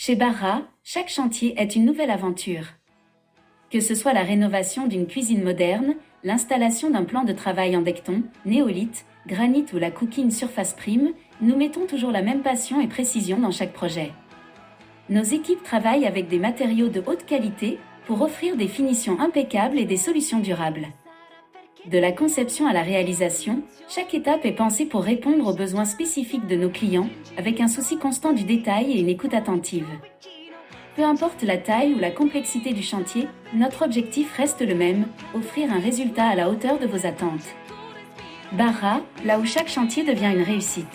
Chez Barrera, chaque chantier est une nouvelle aventure. Que ce soit la rénovation d'une cuisine moderne, l'installation d'un plan de travail en Dekton, néolithe, granit ou la cooking surface prime, nous mettons toujours la même passion et précision dans chaque projet. Nos équipes travaillent avec des matériaux de haute qualité pour offrir des finitions impeccables et des solutions durables. De la conception à la réalisation, chaque étape est pensée pour répondre aux besoins spécifiques de nos clients, avec un souci constant du détail et une écoute attentive. Peu importe la taille ou la complexité du chantier, notre objectif reste le même, offrir un résultat à la hauteur de vos attentes. Barrera, là où chaque chantier devient une réussite.